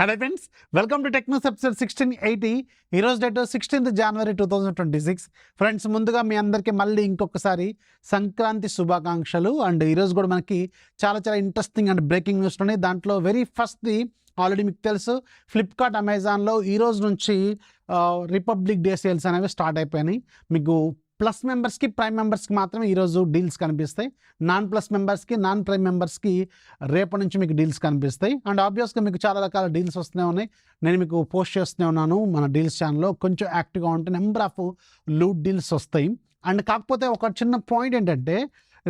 Hello friends, welcome to Technos episode 1680. ఈరోజు date 16th January 2026. Friends, ముందుగా మీ అందరికీ మళ్ళీ ఇంకొకసారి సంక్రాంతి శుభాకాంక్షలు. అండ్ ఈరోజు కూడా మనకి చాలా చాలా ఇంట్రెస్టింగ్ అండ్ బ్రేకింగ్ న్యూస్ ఉన్నాయి. దాంట్లో వెరీ ఫస్ట్ది ఆల్రెడీ మీకు తెలుసు, ఫ్లిప్కార్ట్ అమెజాన్లో ఈరోజు నుంచి రిపబ్లిక్ డే సేల్స్ అనేవి స్టార్ట్ అయిపోయినాయి. మీకు ప్లస్ మెంబర్స్కి, ప్రైమ్ మెంబర్స్కి మాత్రమే ఈరోజు డీల్స్ కనిపిస్తాయి. నాన్ ప్లస్ మెంబర్స్కి, నాన్ ప్రైమ్ మెంబర్స్కి రేపటి నుంచి మీకు డీల్స్ కనిపిస్తాయి. అండ్ ఆబ్వియస్గా మీకు చాలా రకాల డీల్స్ వస్తూనే ఉన్నాయి. నేను మీకు పోస్ట్ చేస్తూనే ఉన్నాను మన డీల్స్ ఛానల్లో. కొంచెం యాక్టివ్గా ఉంటే నెంబర్ ఆఫ్ లూట్ డీల్స్ వస్తాయి. అండ్ కాకపోతే ఒక చిన్న పాయింట్ ఏంటంటే,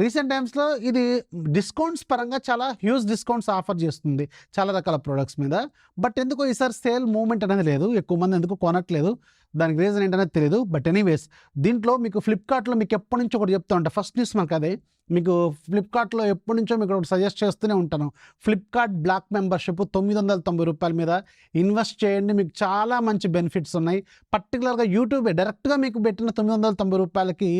రీసెంట్ టైమ్స్లో ఇది డిస్కౌంట్స్ పరంగా చాలా హ్యూజ్ డిస్కౌంట్స్ ఆఫర్ చేస్తుంది చాలా రకాల ప్రొడక్ట్స్ మీద. బట్ ఎందుకో ఈసారి సేల్ మూవ్మెంట్ అనేది లేదు, ఎక్కువ మంది ఎందుకు కొనట్లేదు. దానికి రీజన్ ఏంటనేది తెలియదు. బట్ ఎనీవేస్, దీంట్లో మీకు ఫ్లిప్కార్ట్లో మీకు ఎప్పటి నుంచో ఒకటి చెప్తూ ఉంటాను, ఫస్ట్ న్యూస్ మనకు అదే. మీకు ఫ్లిప్కార్ట్లో ఎప్పటి నుంచో మీకు ఒకటి సజెస్ట్ చేస్తూనే ఉంటాను, ఫ్లిప్కార్ట్ బ్లాక్ మెంబర్షిప్ ₹990 మీద ఇన్వెస్ట్ చేయండి, మీకు చాలా మంచి బెనిఫిట్స్ ఉన్నాయి. పర్టికులర్గా యూట్యూబే డైరెక్ట్గా మీకు పెట్టిన ₹990కి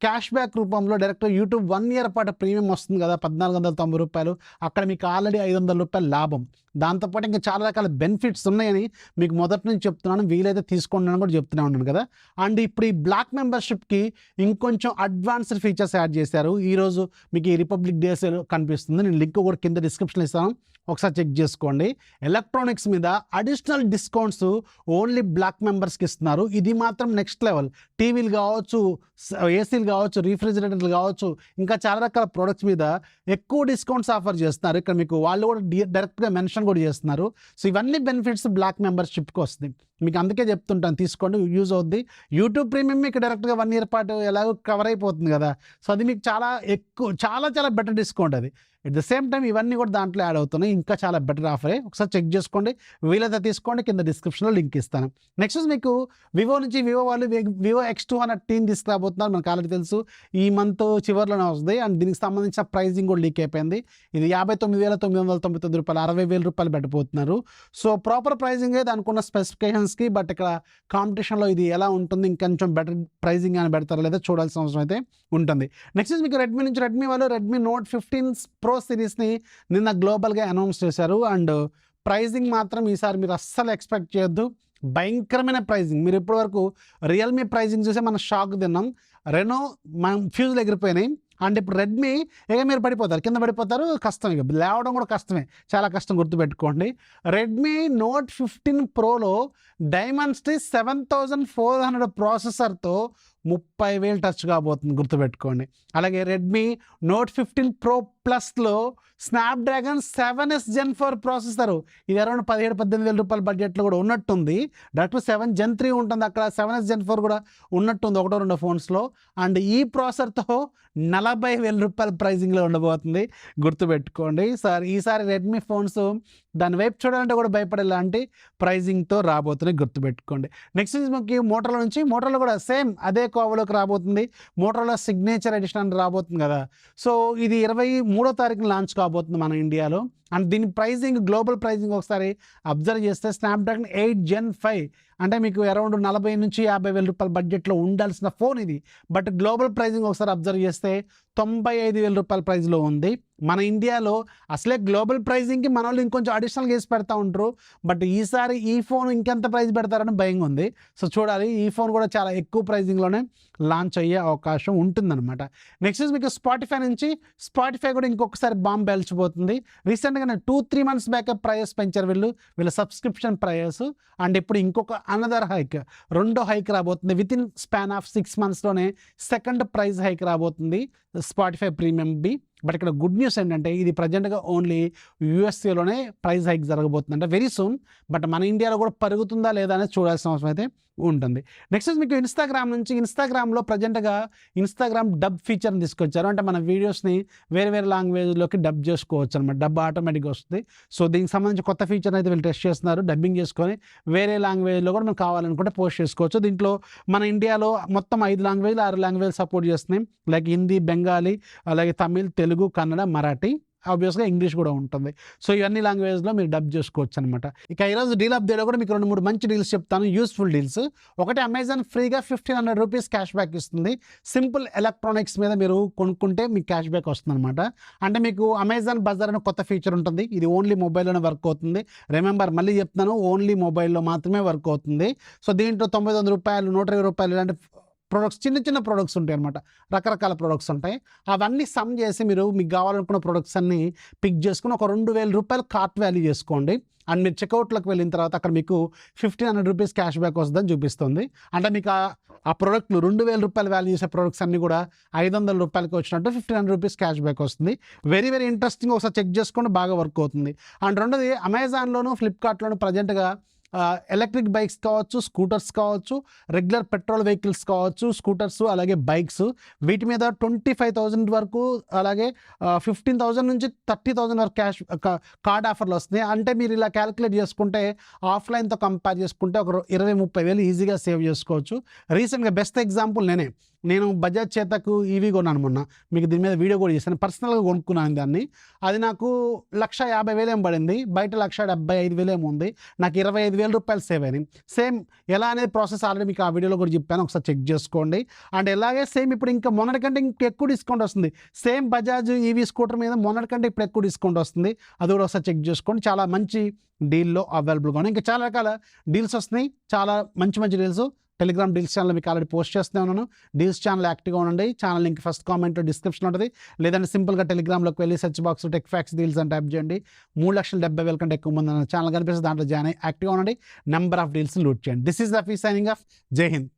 క్యాష్ బ్యాక్ రూపంలో డైరెక్ట్ యూట్యూబ్ 1 year పాటు ప్రీమియం వస్తుంది కదా, ₹1490. అక్కడ మీకు ఆల్రెడీ ₹500 లాభం. దాంతోపాటు ఇంకా చాలా రకాల బెనిఫిట్స్ ఉన్నాయని మీకు మొదటి నుంచి చెప్తున్నాను. వీలైతే తీసుకోండి అని కూడా చెప్తూనే ఉన్నాను కదా. అండ్ ఇప్పుడు ఈ బ్లాక్ మెంబర్షిప్కి ఇంకొంచెం అడ్వాన్స్డ్ ఫీచర్స్ యాడ్ చేశారు. ఈరోజు మీకు ఈ రిపబ్లిక్ డే సేల్ కనిపిస్తుంది. నేను లింక్ కూడా కింద డిస్క్రిప్షన్లో ఇస్తాను, ఒకసారి చెక్ చేసుకోండి. ఎలక్ట్రానిక్స్ మీద అడిషనల్ డిస్కౌంట్స్ ఓన్లీ బ్లాక్ మెంబర్స్కి ఇస్తున్నారు. ఇది మాత్రం నెక్స్ట్ లెవెల్. టీవీలు కావచ్చు, ఏసీలు కావచ్చు, రిఫ్రిజిరేటర్లు కావచ్చు, ఇంకా చాలా రకాల ప్రొడక్ట్స్ మీద ఎక్కువ డిస్కౌంట్స్ ఆఫర్ చేస్తున్నారు. ఇక్కడ మీకు వాళ్ళు కూడా డైరెక్ట్గా మెన్షన్ కూడా చేస్తున్నారు. సో ఇవన్నీ బెనిఫిట్స్ బ్లాక్ మెంబర్షిప్కి వస్తుంది. మీకు అందుకే చెప్తుంటాను, తీసుకోండి, యూజ్ అవుద్ది. యూట్యూబ్ ప్రీమియం మీకు డైరెక్ట్గా 1 year పాటు ఎలాగో కవర్ అయిపోతుంది కదా. సో అది మీకు చాలా ఎక్కువ, చాలా చాలా బెటర్ డిస్కౌంట్ అది. ఎట్ ద సేమ్ టైం ఇవన్నీ కూడా దాంట్లో యాడ్ అవుతున్నాయి. ఇంకా చాలా బెటర్ ఆఫరే, ఒకసారి చెక్ చేసుకోండి. వీలైతే తీసుకోండి, కింద డిస్క్రిప్షన్లో లింక్ ఇస్తాను. నెక్స్ట్ మీకు వివో నుంచి వివో వాళ్ళు వివో X200 తీసుకురాబోతున్నారు. మనకు ఆల్రెడీ తెలుసు, ఈ మంత్ చివరిలోనే వస్తుంది. అండ్ దీనికి సంబంధించిన ప్రైజింగ్ కూడా లీక్ అయిపోయింది. ఇది ₹59,999, ₹60,000 పెట్టబోతున్నారు. సో ప్రాపర్ ప్రైజింగే దానికున్న స్పెసిఫికేషన్స్కి. బట్ ఇక్కడ కాంపిటీషన్లో ఇది ఎలా ఉంటుంది, ఇంకొంచెం బెటర్ ప్రైజింగ్ అని పెడతారో లేదా చూడాల్సిన అవసరం అయితే ఉంటుంది. నెక్స్ట్ మీకు రెడ్మీ నుంచి రెడ్మీ వాళ్ళు రెడ్మీ Note 15 Pro సిరీస్ని నిన్న గ్లోబల్గా అనౌన్స్ చేశారు. అండ్ ప్రైజింగ్ మాత్రం ఈసారి మీరు అస్సలు ఎక్స్పెక్ట్ చేయొద్దు, భయంకరమైన ప్రైజింగ్. మీరు ఇప్పటివరకు రియల్మీ ప్రైజింగ్ చూసే మనం షాక్ తిన్నాం. రెనో మనం ఫ్యూజులు ఎగిరిపోయినాయి. అండ్ ఇప్పుడు రెడ్మీ మీరు పడిపోతారు, కింద పడిపోతారు, కష్టం. ఇక లేవడం కూడా కష్టమే, చాలా కష్టం, గుర్తుపెట్టుకోండి. రెడ్మీ Note 15 Proలో డైమండ్స్టీ 7400 ప్రాసెసర్తో 30,000 టచ్ కాబోతుంది, గుర్తుపెట్టుకోండి. అలాగే రెడ్మీ Note 15 Pro Plusలో స్నాప్డ్రాగన్ 7S Gen 4 ప్రాసెసరు. ఇది అరౌండ్ ₹17,000-18,000 బడ్జెట్లో కూడా ఉన్నట్టుంది. డైరెక్ట్ 7 Gen 3 ఉంటుంది, అక్కడ 7S Gen 4 కూడా ఉన్నట్టుంది ఒకటో రెండో ఫోన్స్లో. అండ్ ఈ ప్రాసెసర్తో ₹40,000 ప్రైజింగ్లో ఉండబోతుంది, గుర్తుపెట్టుకోండి. ఈసారి రెడ్మీ ఫోన్స్ దాని వైపు చూడాలంటే కూడా భయపడేలాంటి ప్రైజింగ్తో రాబోతున్నాయి, గుర్తుపెట్టుకోండి. నెక్స్ట్ మనకి మోటరోలా నుంచి, మోటరోలా కూడా సేమ్ అదే కోవలోకి రాబోతుంది. మోటరోలా సిగ్నేచర్ ఎడిషన్ అని రాబోతుంది కదా. సో ఇది 23వ తారీఖున లాంచ్ కాబోతుంది మన ఇండియాలో. అండ్ దీని ప్రైజింగ్, గ్లోబల్ ప్రైజింగ్ ఒకసారి అబ్జర్వ్ చేస్తే స్నాప్డ్రాగన్ 8 Gen 5 అంటే మీకు అరౌండ్ ₹40,000-50,000 బడ్జెట్లో ఉండాల్సిన ఫోన్ ఇది. బట్ గ్లోబల్ ప్రైజింగ్ ఒకసారి అబ్జర్వ్ చేస్తే ₹95,000 ప్రైజ్లో ఉంది. మన ఇండియాలో అసలే గ్లోబల్ ప్రైజింగ్కి మన వాళ్ళు ఇంకొంచెం అడిషనల్గా వేసి పెడతా ఉంటారు. బట్ ఈసారి ఈ ఫోన్ ఇంకెంత ప్రైస్ పెడతారని భయంగా ఉంది. సో చూడాలి, ఈ ఫోన్ కూడా చాలా ఎక్కువ ప్రైజింగ్లోనే లాంచ్ అయ్యే అవకాశం ఉంటుందన్నమాట. నెక్స్ట్ మీకు స్పాటిఫై నుంచి, స్పాటిఫై కూడా ఇంకొకసారి బాంబు పేల్చిపోతుంది. రీసెంట్గా 2-3 months బ్యాక్ ప్రైస్ పెంచారు వీళ్ళ సబ్స్క్రిప్షన్ ప్రైస్. అండ్ ఇప్పుడు ఇంకొక అనదర్ హైక్, రెండో హైక్ రాబోతుంది. విత్ ఇన్ స్పాన్ ఆఫ్ 6 monthsలోనే సెకండ్ ప్రైస్ హైక్ రాబోతుంది స్పాటిఫై ప్రీమియం బి. బట్ ఇక్కడ గుడ్ న్యూస్ ఏంటంటే, ఇది ప్రజెంట్గా ఓన్లీ యూఎస్ఏలోనే ప్రైస్ హైక్ జరగబోతుంది, అంటే వెరీ సూన్. బట్ మన ఇండియాలో కూడా పెరుగుతుందా లేదా అనేది చూడాల్సిన అవసరం అయితే ఉంటుంది. నెక్స్ట్ మీకు ఇన్స్టాగ్రామ్ నుంచి, ఇన్స్టాగ్రామ్లో ప్రజెంట్గా ఇన్స్టాగ్రామ్ డబ్ ఫీచర్ని తీసుకొచ్చారు. అంటే మన వీడియోస్ని వేరే వేరే లాంగ్వేజ్లోకి డబ్ చేసుకోవచ్చు అనమాట, డబ్ ఆటోమేటిక్గా వస్తుంది. సో దీనికి సంబంధించి కొత్త ఫీచర్ అయితే వీళ్ళు టెస్ట్ చేస్తున్నారు. డబ్బింగ్ చేసుకొని వేరే లాంగ్వేజ్లో కూడా మనం కావాలనుకుంటే పోస్ట్ చేసుకోవచ్చు. దీంట్లో మన ఇండియాలో మొత్తం 5 లాంగ్వేజ్లు 6 లాంగ్వేజ్ సపోర్ట్ చేస్తున్నాయి, లైక్ హిందీ, బెంగాలీ, అలాగే తమిళ్, తెలుగు, కన్నడ, మరాఠీ. ఆబ్వియస్గా ఇంగ్లీష్ కూడా ఉంటుంది. సో ఇవన్నీ లాంగ్వేజ్లో మీరు డబ్ చేసుకోవచ్చు అనమాట. ఇక ఈరోజు డీల్ అప్డేట్లో కూడా మీకు 2-3 మంచి డీల్స్ చెప్తాను, యూస్ఫుల్ డీల్స్. ఒకటి, అమెజాన్ ఫ్రీగా 1500 రూపీస్ క్యాష్ బ్యాక్ ఇస్తుంది. సింపుల్ ఎలక్ట్రానిక్స్ మీద మీరు కొనుక్కుంటే మీకు క్యాష్ బ్యాక్ వస్తుంది అనమాట. అంటే మీకు అమెజాన్ బజార్ అనే కొత్త ఫీచర్ ఉంటుంది. ఇది ఓన్లీ మొబైల్లోనే వర్క్ అవుతుంది. రిమెంబర్, మళ్ళీ చెప్తున్నాను, ఓన్లీ మొబైల్లో మాత్రమే వర్క్ అవుతుంది. సో దీంట్లో 900 రూపాయలు, 120 రూపాయలు ఇలాంటి ప్రొడక్ట్స్, చిన్న చిన్న ప్రొడక్ట్స్ ఉంటాయి అనమాట. రకరకాల ప్రొడక్ట్స్ ఉంటాయి. అవన్నీ సమ్ చేసి మీరు మీకు కావాలనుకున్న ప్రొడక్ట్స్ అన్నీ పిక్ చేసుకుని ఒక 2000 రూపాయలు కార్ట్ వాల్యూ చేసుకోండి. అండ్ మీరు చెక్అవుట్లోకి వెళ్ళిన తర్వాత అక్కడ మీకు 1500 రూపీస్ క్యాష్ బ్యాక్ వస్తుందని చూపిస్తుంది. అంటే మీకు ఆ ప్రొడక్ట్లు 2000 రూపాయలు వాల్యూ చేసే ప్రొడక్ట్స్ అన్నీ కూడా 500 రూపాయలకి వచ్చినట్టు 1500 రూపీస్ క్యాష్ బ్యాక్ వస్తుంది. వెరీ వెరీ ఇంట్రెస్టింగ్, ఒకసారి చెక్ చేసుకోండి, బాగా వర్క్ అవుతుంది. అండ్ రెండోది, అమెజాన్లోను ఫ్లిప్కార్ట్లోను ప్రజెంట్గా ఎలక్ట్రిక్ బైక్స్ కావచ్చు, స్కూటర్స్ కావచ్చు, రెగ్యులర్ పెట్రోల్ వెహికల్స్ కావచ్చు, స్కూటర్స్ అలాగే బైక్స్, వీటి మీద 25,000 వరకు, అలాగే 15,000 నుంచి 30,000 వరకు క్యాష్ కార్డ్ ఆఫర్లు వస్తున్నాయి. అంటే మీరు ఇలా క్యాలిక్యులేట్ చేసుకుంటే ఆఫ్లైన్తో కంపేర్ చేసుకుంటే ఒక 20-30 వేలు ఈజీగా సేవ్ చేసుకోవచ్చు. రీసెంట్గా బెస్ట్ ఎగ్జాంపుల్ నేను బజాజ్ చేతకు ఈవీ కొన్నాను మొన్న. మీకు దీని మీద వీడియో కూడా చేశాను. పర్సనల్గా కొనుక్కున్నాను దాన్ని. అది నాకు 1,50,000 ఏం పడింది. బయట 1,75,000 ఏమో ఉంది. నాకు 25,000 రూపాయలు సేవ్ అయినాయి. సేమ్ ఎలా అనేది ప్రాసెస్ ఆల్రెడీ మీకు ఆ వీడియోలో కూడా చెప్పాను, ఒకసారి చెక్ చేసుకోండి. అండ్ ఎలాగే సేమ్ ఇప్పుడు ఇంకా మొన్నటి కంటే ఇంకా ఎక్కువ డిస్కౌంట్ వస్తుంది. సేమ్ బజాజ్ ఈవీ స్కూటర్ మీద మొన్నటి కంటే ఇప్పుడు ఎక్కువ డిస్కౌంట్ వస్తుంది. అది కూడా ఒకసారి చెక్ చేసుకోండి. చాలా మంచి డీల్లో అవైలబుల్గా ఉన్నాయి. ఇంకా చాలా రకాల డీల్స్ వస్తున్నాయి, చాలా మంచి మంచి డీల్స్. టెలిగ్రామ్ డీల్స్ ఛానల్ మీకు ఆల్రెడీ పోస్ట్ చేస్తూనే ఉన్నాను. డీల్స్ ఛానల్ యాక్టివ్గా ఉండండి. ఛానల్ లింక్ ఫస్ట్ కామెంట్లో డిస్క్రిప్షన్ ఉంటుంది. లేదంటే సింపుల్గా టెలిగ్రామ్లోకి వెళ్ళి search box tech fax deals అని టైప్ చేయండి. 3,70,000 కంటే ఎక్కువ మంది ఛానల్ కనిపిస్తుంది, దాంట్లో జాయిన్ అయ్యి యాక్టివ్గా ఉండండి. నెంబర్ ఆఫ్ డీల్స్ లూట్ చేయండి. This is Rafi signing off. జై హింద్.